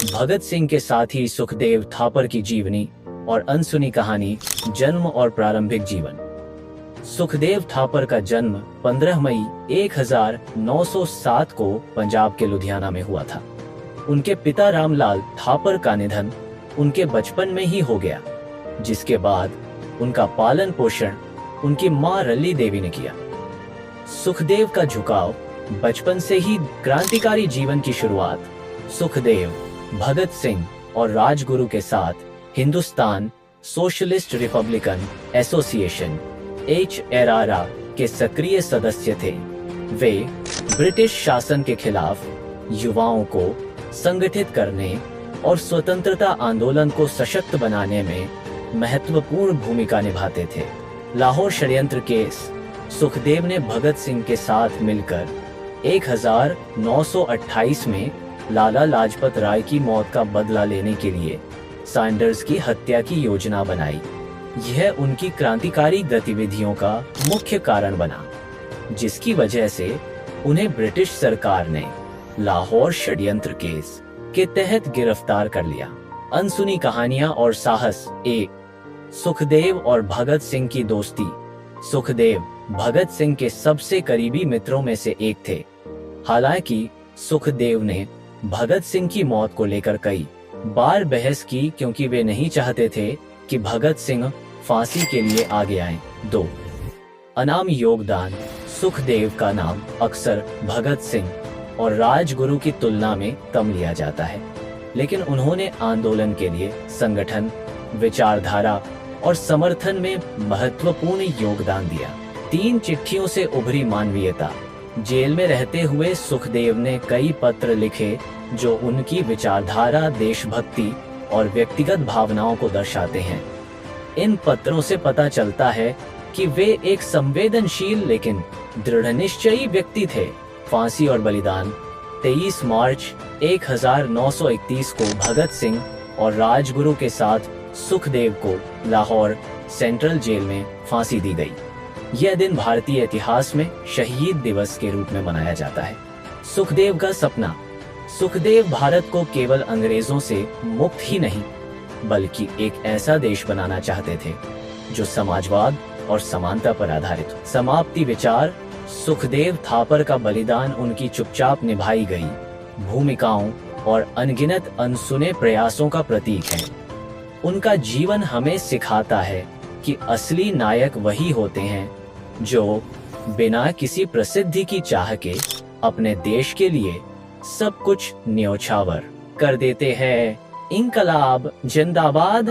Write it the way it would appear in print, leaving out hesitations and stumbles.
भगत सिंह के साथ ही सुखदेव थापर की जीवनी और अनसुनी कहानी। जन्म और प्रारंभिक जीवन। सुखदेव थापर का जन्म 15 मई 1907 को पंजाब के लुधियाना में हुआ था। उनके पिता रामलाल थापर का निधन उनके बचपन में ही हो गया, जिसके बाद उनका पालन पोषण उनकी मां रली देवी ने किया। सुखदेव का झुकाव बचपन से ही क्रांतिकारी जीवन की शुरुआत सुखदेव भगत सिंह और राजगुरु के साथ Hindustan socialist Republican association HRR के सक्रिय सदस्य थे। वे ब्रिटिश शासन के खिलाफ युवाओं को संगठित करने और स्वतंत्रता आंदोलन को सशक्त बनाने में महत्वपूर्ण भूमिका निभाते थे। लाहौर षड्यंत्र केस। सुखदेव ने भगत सिंह के साथ मिलकर 1928 में लाला लाजपत राय की मौत का बदला लेने के लिए सैंडर्स की हत्या की योजना बनाई। यह उनकी क्रांतिकारी गतिविधियों का मुख्य कारण बना, जिसकी वजह से उन्हें ब्रिटिश सरकार ने लाहौर षड्यंत्र केस के तहत गिरफ्तार कर लिया। अनसुनी कहानियां और साहस। 1. सुखदेव और भगत सिंह की दोस्ती। सुखदेव भगत सिंह के सबसे करीबी मित्रों में से एक थे। हालांकि सुखदेव ने भगत सिंह की मौत को लेकर कई बार बहस की, क्योंकि वे नहीं चाहते थे कि भगत सिंह फांसी के लिए आगे आएं। 2. अनाम योगदान। सुखदेव का नाम अक्सर भगत सिंह और राजगुरु की तुलना में कम लिया जाता है, लेकिन उन्होंने आंदोलन के लिए संगठन, विचारधारा और समर्थन में महत्वपूर्ण योगदान दिया। 3 चिट्ठियों से उभरी मानवीयता। जेल में रहते हुए सुखदेव ने कई पत्र लिखे जो उनकी विचारधारा, देशभक्ति और व्यक्तिगत भावनाओं को दर्शाते हैं। इन पत्रों से पता चलता है कि वे एक संवेदनशील लेकिन दृढ़निश्चयी व्यक्ति थे। फांसी और बलिदान। 23 मार्च 1931 को भगत सिंह और राजगुरु के साथ सुखदेव को लाहौर सेंट्रल जेल में फांसी दी गई। यह दिन भारतीय इतिहास में शहीद दिवस के रूप में मनाया जाता है। सुखदेव का सपना। सुखदेव भारत को केवल अंग्रेजों से मुक्त ही नहीं, बल्कि एक ऐसा देश बनाना चाहते थे जो समाजवाद और समानता पर आधारित हो। समाप्ति विचार। सुखदेव थापर का बलिदान उनकी चुपचाप निभाई गई भूमिकाओं और अनगिनत अनसुने प्रयासों का प्रतीक है। उनका जीवन हमें सिखाता है कि असली नायक वही होते हैं जो बिना किसी प्रसिद्धि की चाह के अपने देश के लिए सब कुछ न्योछावर कर देते हैं। इंकलाब जिंदाबाद।